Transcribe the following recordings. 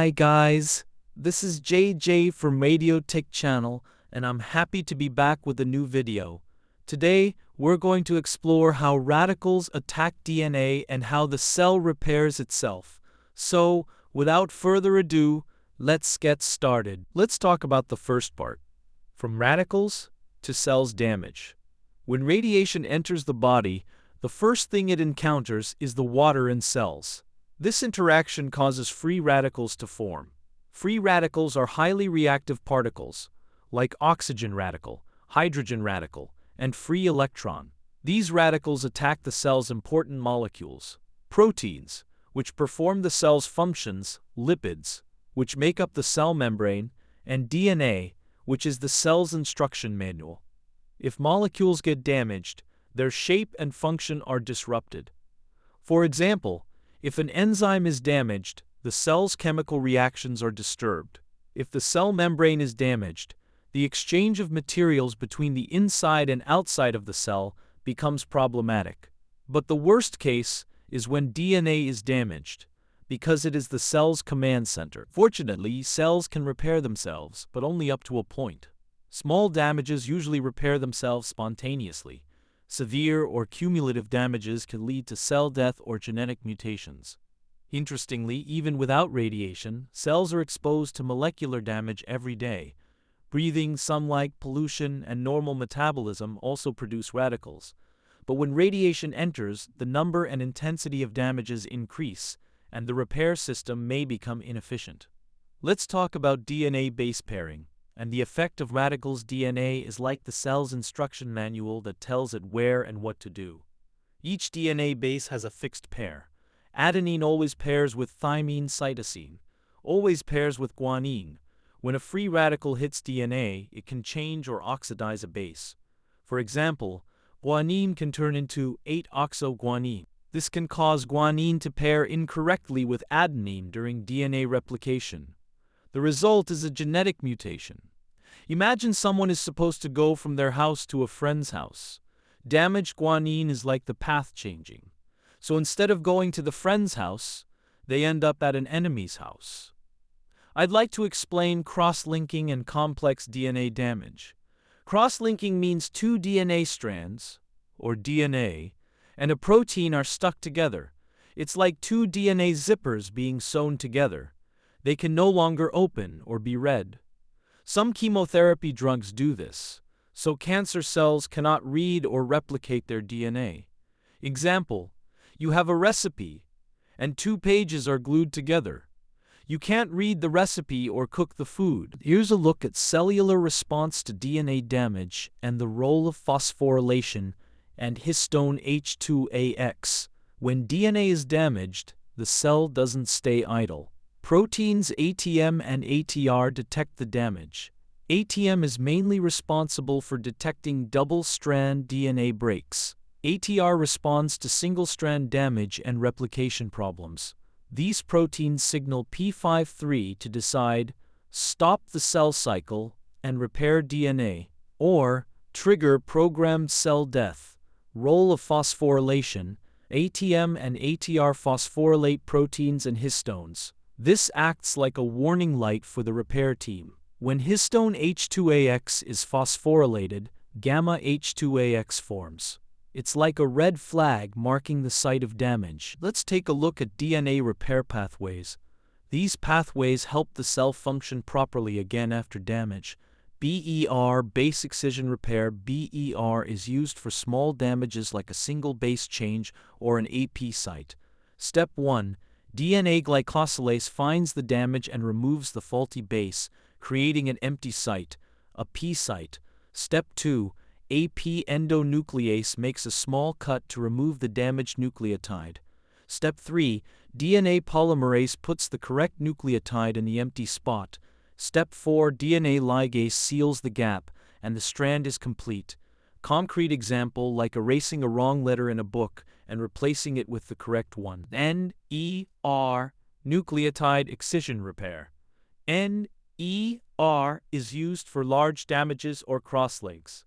Hi guys, this is JJ from Radio Tech Channel, and I'm happy to be back with a new video. Today, we're going to explore how radicals attack DNA and how the cell repairs itself. So, without further ado, let's get started. Let's talk about the first part. From radicals to cells damage. When radiation enters the body, the first thing it encounters is the water in cells. This interaction causes free radicals to form. Free radicals are highly reactive particles, like oxygen radical, hydrogen radical, and free electron. These radicals attack the cell's important molecules, proteins, which perform the cell's functions, lipids, which make up the cell membrane, and DNA, which is the cell's instruction manual. If molecules get damaged, their shape and function are disrupted. For example, if an enzyme is damaged, the cell's chemical reactions are disturbed. If the cell membrane is damaged, the exchange of materials between the inside and outside of the cell becomes problematic. But the worst case is when DNA is damaged, because it is the cell's command center. Fortunately, cells can repair themselves, but only up to a point. Small damages usually repair themselves spontaneously. Severe or cumulative damages can lead to cell death or genetic mutations. Interestingly, even without radiation, cells are exposed to molecular damage every day. Breathing, sunlight, pollution, and normal metabolism also produce radicals. But when radiation enters, the number and intensity of damages increase, and the repair system may become inefficient. Let's talk about DNA base pairing. And the effect of radicals. DNA is like the cell's instruction manual that tells it where and what to do. Each DNA base has a fixed pair. Adenine always pairs with thymine. Cytosine always pairs with guanine. When a free radical hits DNA, it can change or oxidize a base. For example, guanine can turn into 8-oxoguanine. This can cause guanine to pair incorrectly with adenine during DNA replication. The result is a genetic mutation. Imagine someone is supposed to go from their house to a friend's house. Damaged guanine is like the path changing. So instead of going to the friend's house, they end up at an enemy's house. I'd like to explain cross-linking and complex DNA damage. Cross-linking means two DNA strands, or DNA, and a protein are stuck together. It's like two DNA zippers being sewn together. They can no longer open or be read. Some chemotherapy drugs do this, so cancer cells cannot read or replicate their DNA. Example, you have a recipe, and 2 pages are glued together. You can't read the recipe or cook the food. Here's a look at cellular response to DNA damage and the role of phosphorylation and histone H2AX. When DNA is damaged, the cell doesn't stay idle. Proteins ATM and ATR detect the damage. ATM is mainly responsible for detecting double-strand DNA breaks. ATR responds to single-strand damage and replication problems. These proteins signal P53 to decide, stop the cell cycle and repair DNA, or trigger programmed cell death. Role of phosphorylation. ATM and ATR phosphorylate proteins and histones. This acts like a warning light for the repair team. When histone H2AX is phosphorylated, gamma H2AX forms. It's like a red flag marking the site of damage. Let's take a look at DNA repair pathways. These pathways help the cell function properly again after damage. BER, base excision repair. BER is used for small damages like a single base change or an AP site. Step 1. DNA glycosylase finds the damage and removes the faulty base, creating an empty site, a P site. Step 2. AP endonuclease makes a small cut to remove the damaged nucleotide. Step 3. DNA polymerase puts the correct nucleotide in the empty spot. Step 4. DNA ligase seals the gap, and the strand is complete. Concrete example like erasing a wrong letter in a book and replacing it with the correct one. NER, nucleotide excision repair. NER is used for large damages or crosslinks.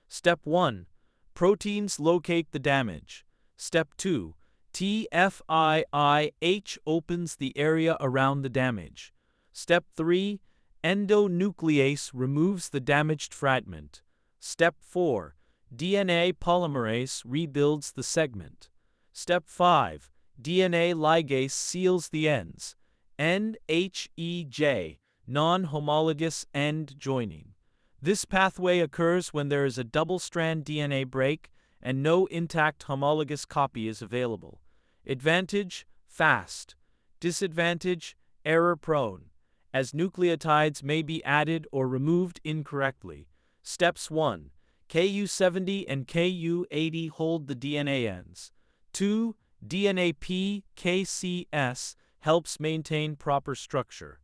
Step 1. Proteins locate the damage. Step 2. TFIIH opens the area around the damage. Step 3. Endonuclease removes the damaged fragment. Step 4. DNA polymerase rebuilds the segment. Step 5. DNA ligase seals the ends. NHEJ, non-homologous end joining. This pathway occurs when there is a double-strand DNA break and no intact homologous copy is available. Advantage: fast. Disadvantage: error-prone, as nucleotides may be added or removed incorrectly. Steps 1. Ku70 and Ku80 hold the DNA ends. 2. DNA PKCS helps maintain proper structure.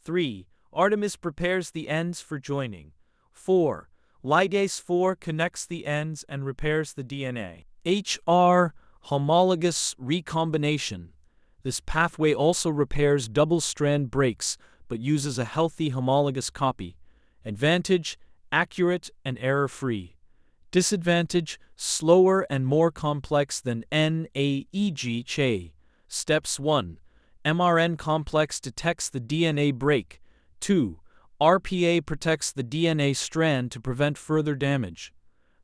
3. Artemis prepares the ends for joining. 4. Ligase 4 connects the ends and repairs the DNA. HR, homologous recombination. This pathway also repairs double-strand breaks but uses a healthy homologous copy. Advantage: accurate and error-free. Disadvantage: slower and more complex than NAEG. Steps 1. mRNA complex detects the DNA break. 2. RPA protects the DNA strand to prevent further damage.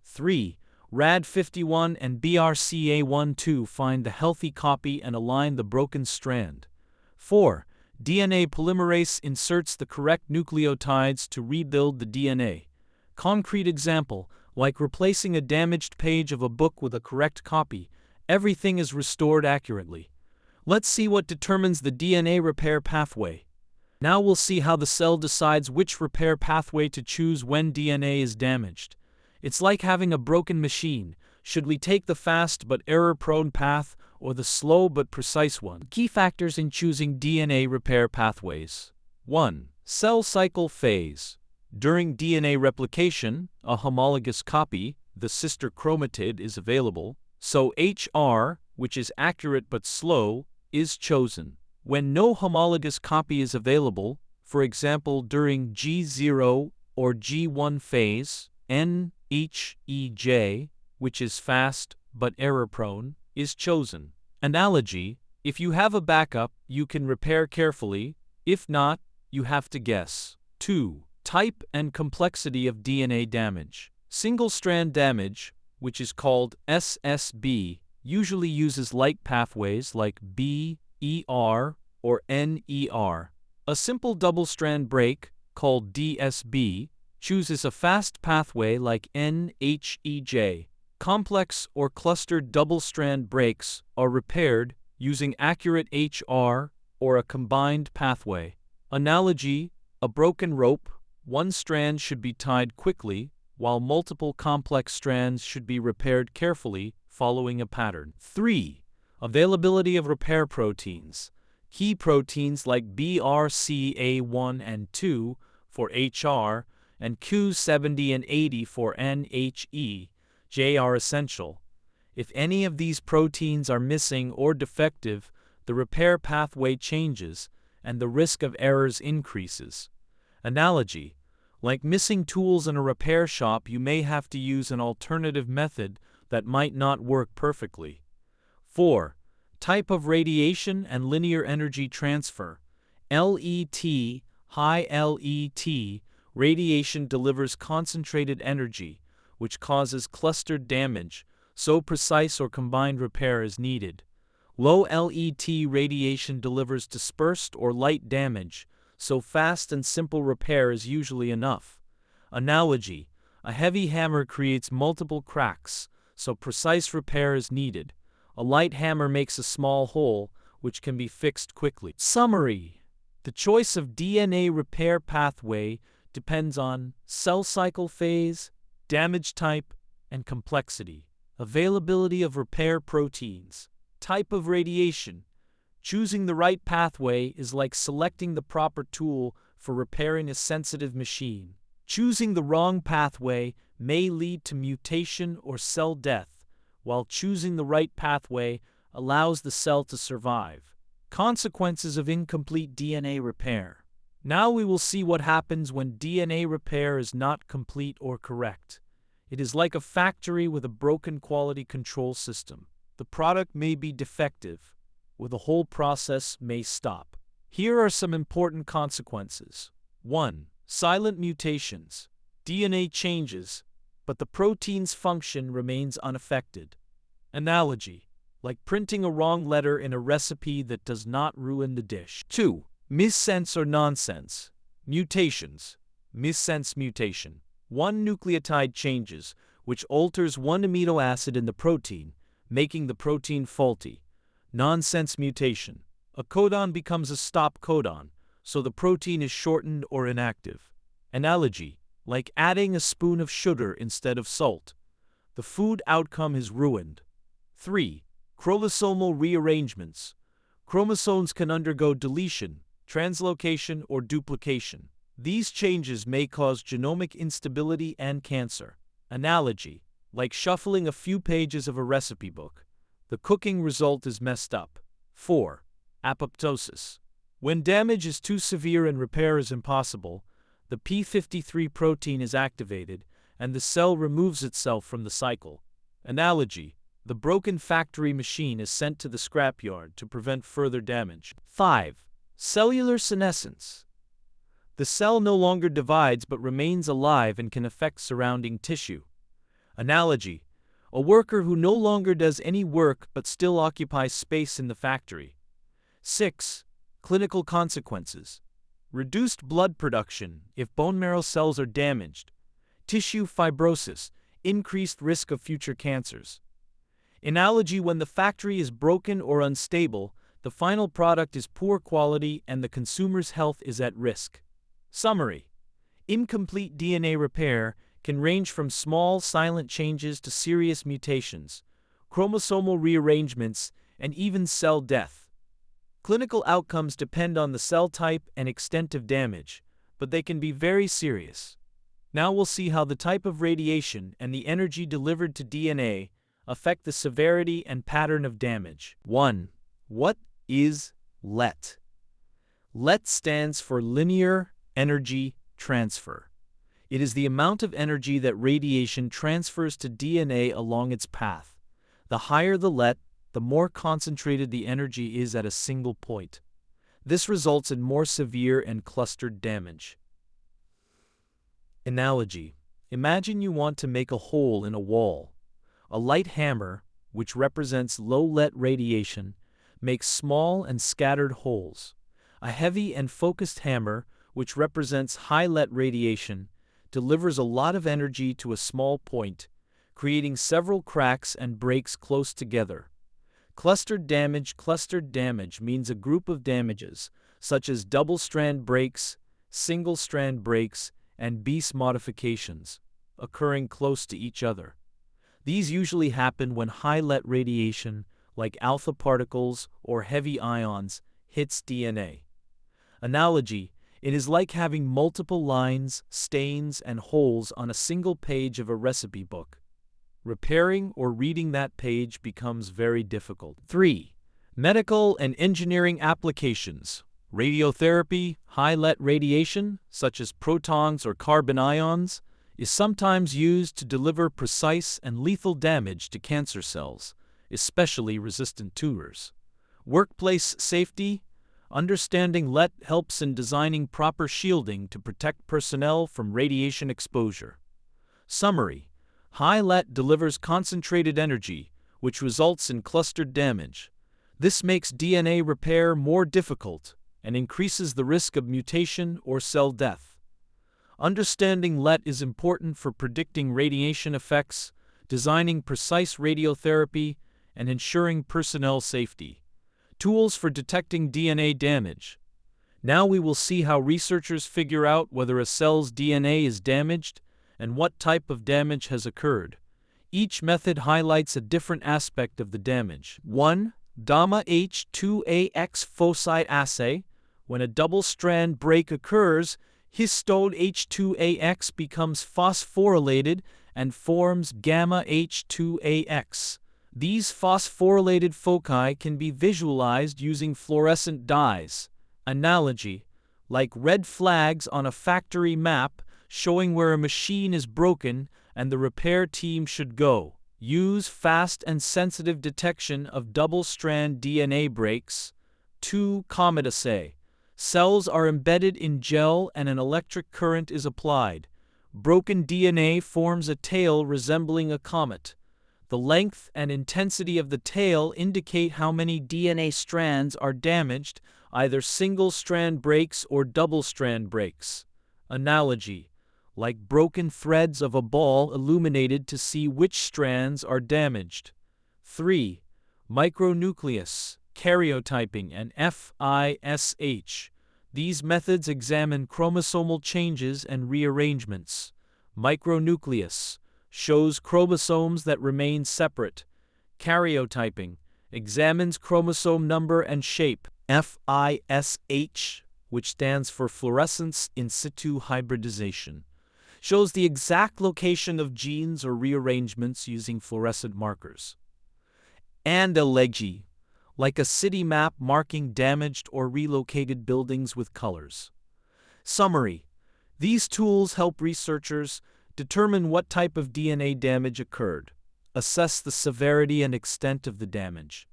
3. RAD51 and BRCA12 find the healthy copy and align the broken strand. 4. DNA polymerase inserts the correct nucleotides to rebuild the DNA. Concrete example: like replacing a damaged page of a book with a correct copy, everything is restored accurately. Let's see what determines the DNA repair pathway. Now we'll see how the cell decides which repair pathway to choose when DNA is damaged. It's like having a broken machine. Should we take the fast but error-prone path or the slow but precise one? Key factors in choosing DNA repair pathways. 1. Cell cycle phase. During DNA replication, a homologous copy, the sister chromatid, is available, so HR, which is accurate but slow, is chosen. When no homologous copy is available, for example during G0 or G1 phase, NHEJ, which is fast but error-prone, is chosen. Analogy: if you have a backup, you can repair carefully. If not, you have to guess. 2. Type and complexity of DNA damage. Single-strand damage, which is called SSB, usually uses light pathways like BER or NER. A simple double-strand break, called DSB, chooses a fast pathway like NHEJ. Complex or clustered double-strand breaks are repaired using accurate HR or a combined pathway. Analogy: a broken rope, one strand should be tied quickly, while multiple complex strands should be repaired carefully following a pattern. 3. Availability of repair proteins. Key proteins like BRCA1 and 2 for HR and Q70 and 80 for NHEJ are essential. If any of these proteins are missing or defective, the repair pathway changes and the risk of errors increases. Analogy: like missing tools in a repair shop, you may have to use an alternative method that might not work perfectly. 4. Type of radiation and linear energy transfer. LET, high LET, radiation delivers concentrated energy, which causes clustered damage, so precise or combined repair is needed. Low LET radiation delivers dispersed or light damage, so fast and simple repair is usually enough. Analogy: a heavy hammer creates multiple cracks, so precise repair is needed. A light hammer makes a small hole, which can be fixed quickly. Summary: the choice of DNA repair pathway depends on cell cycle phase, damage type, and complexity. Availability of repair proteins. Type of radiation. Choosing the right pathway is like selecting the proper tool for repairing a sensitive machine. Choosing the wrong pathway may lead to mutation or cell death, while choosing the right pathway allows the cell to survive. Consequences of incomplete DNA repair. Now we will see what happens when DNA repair is not complete or correct. It is like a factory with a broken quality control system. The product may be defective, or the whole process may stop. Here are some important consequences. 1. Silent mutations. DNA changes, but the protein's function remains unaffected. Analogy, like printing a wrong letter in a recipe that does not ruin the dish. 2. Missense or nonsense. Mutations. Missense mutation. One nucleotide changes, which alters one amino acid in the protein, making the protein faulty. Nonsense mutation. A codon becomes a stop codon, so the protein is shortened or inactive. Analogy, like adding a spoon of sugar instead of salt. The food outcome is ruined. 3. Chromosomal rearrangements. Chromosomes can undergo deletion, translocation, or duplication. These changes may cause genomic instability and cancer. Analogy, like shuffling a few pages of a recipe book. The cooking result is messed up. 4. Apoptosis. When damage is too severe and repair is impossible, the p53 protein is activated and the cell removes itself from the cycle. Analogy, the broken factory machine is sent to the scrapyard to prevent further damage. 5. Cellular senescence. The cell no longer divides but remains alive and can affect surrounding tissue. Analogy, a worker who no longer does any work but still occupies space in the factory. 6. Clinical consequences. Reduced blood production if bone marrow cells are damaged. Tissue fibrosis, increased risk of future cancers. Analogy, when the factory is broken or unstable, the final product is poor quality and the consumer's health is at risk. Summary. Incomplete DNA repair can range from small, silent changes to serious mutations, chromosomal rearrangements, and even cell death. Clinical outcomes depend on the cell type and extent of damage, but they can be very serious. Now we'll see how the type of radiation and the energy delivered to DNA affect the severity and pattern of damage. 1. What is LET? LET stands for linear energy transfer. It is the amount of energy that radiation transfers to DNA along its path. The higher the LET, the more concentrated the energy is at a single point. This results in more severe and clustered damage. Analogy. Imagine you want to make a hole in a wall. A light hammer, which represents low LET radiation, makes small and scattered holes. A heavy and focused hammer, which represents high LET radiation, delivers a lot of energy to a small point, creating several cracks and breaks close together. Clustered damage means a group of damages, such as double-strand breaks, single-strand breaks, and base modifications, occurring close to each other. These usually happen when high LET radiation, like alpha particles or heavy ions, hits DNA. Analogy, it is like having multiple lines, stains, and holes on a single page of a recipe book. Repairing or reading that page becomes very difficult. 3. Medical and engineering applications. Radiotherapy, high LET radiation, such as protons or carbon ions, is sometimes used to deliver precise and lethal damage to cancer cells, especially resistant tumors. Workplace safety. Understanding LET helps in designing proper shielding to protect personnel from radiation exposure. Summary. High LET delivers concentrated energy, which results in clustered damage. This makes DNA repair more difficult and increases the risk of mutation or cell death. Understanding LET is important for predicting radiation effects, designing precise radiotherapy, and ensuring personnel safety. Tools for detecting DNA damage. Now we will see how researchers figure out whether a cell's DNA is damaged and what type of damage has occurred. Each method highlights a different aspect of the damage. 1. Gamma H2AX foci assay. When a double-strand break occurs, histone H2AX becomes phosphorylated and forms gamma H2AX. These phosphorylated foci can be visualized using fluorescent dyes. Analogy, like red flags on a factory map showing where a machine is broken and the repair team should go. Use fast and sensitive detection of double-strand DNA breaks. 2. Comet assay. Cells are embedded in gel and an electric current is applied. Broken DNA forms a tail resembling a comet. The length and intensity of the tail indicate how many DNA strands are damaged, either single-strand breaks or double-strand breaks. Analogy: like broken threads of a ball illuminated to see which strands are damaged. 3. Micronucleus, karyotyping, and FISH. These methods examine chromosomal changes and rearrangements. Micronucleus shows chromosomes that remain separate. Karyotyping examines chromosome number and shape. FISH, which stands for fluorescence in situ hybridization, shows the exact location of genes or rearrangements using fluorescent markers. And elegy, like a city map marking damaged or relocated buildings with colors. Summary: these tools help researchers determine what type of DNA damage occurred, assess the severity and extent of the damage,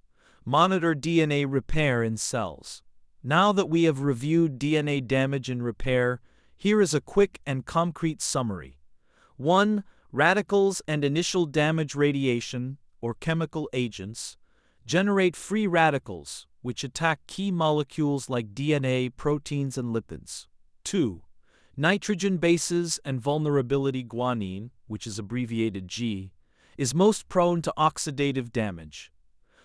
monitor DNA repair in cells. Now that we have reviewed DNA damage and repair, here is a quick and concrete summary. 1. Radicals and initial damage. Radiation, or chemical agents, generate free radicals, which attack key molecules like DNA, proteins, and lipids. 2. Nitrogen bases and vulnerability. Guanine, which is abbreviated G, is most prone to oxidative damage.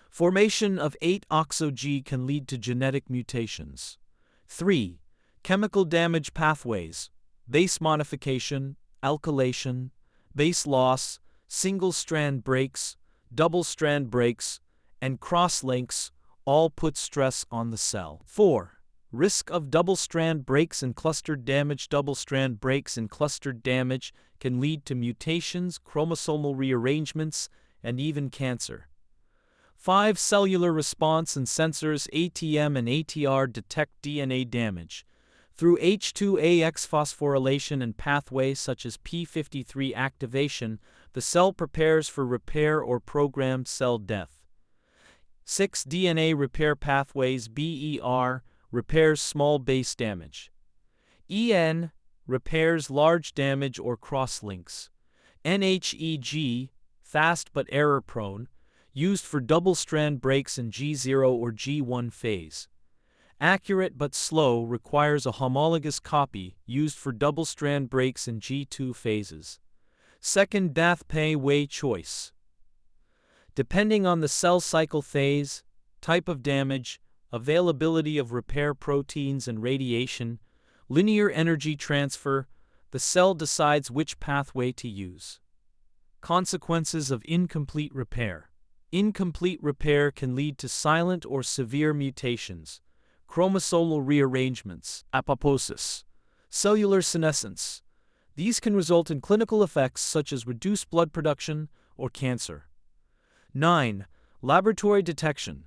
Formation of 8-oxo-G can lead to genetic mutations. 3. Chemical damage pathways: base modification, alkylation, base loss, single-strand breaks, double-strand breaks, and cross-links all put stress on the cell. 4. Risk of double-strand breaks and clustered damage. Double-strand breaks and clustered damage can lead to mutations, chromosomal rearrangements, and even cancer. 5. Cellular response and sensors. ATM and ATR detect DNA damage. Through H2AX phosphorylation and pathways such as p53 activation, the cell prepares for repair or programmed cell death. 6. DNA repair pathways. BER repairs small base damage. EN repairs large damage or cross-links. NHEG, fast but error-prone, used for double-strand breaks in G0 or G1 phase. Accurate but slow, requires a homologous copy, used for double-strand breaks in G2 phases. 2nd pathway choice. Depending on the cell cycle phase, type of damage, availability of repair proteins and radiation, linear energy transfer, the cell decides which pathway to use. Consequences of incomplete repair. Incomplete repair can lead to silent or severe mutations, chromosomal rearrangements, apoptosis, cellular senescence. These can result in clinical effects such as reduced blood production or cancer. 9. Laboratory detection.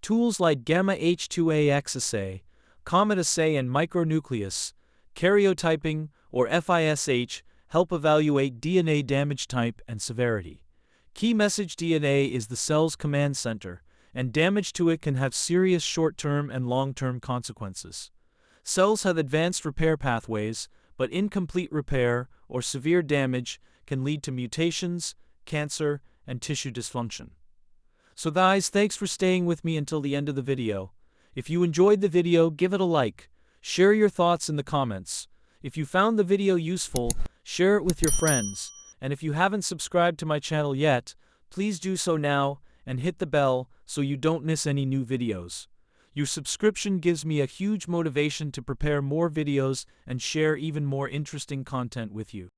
Tools like gamma H2AX assay, comet assay, and micronucleus karyotyping or FISH help evaluate DNA damage type and severity. Key message: DNA is the cell's command center, and damage to it can have serious short-term and long-term consequences. Cells have advanced repair pathways, but incomplete repair or severe damage can lead to mutations, cancer, and tissue dysfunction. So guys, thanks for staying with me until the end of the video. If you enjoyed the video, give it a like. Share your thoughts in the comments. If you found the video useful, share it with your friends. And if you haven't subscribed to my channel yet, please do so now and hit the bell so you don't miss any new videos. Your subscription gives me a huge motivation to prepare more videos and share even more interesting content with you.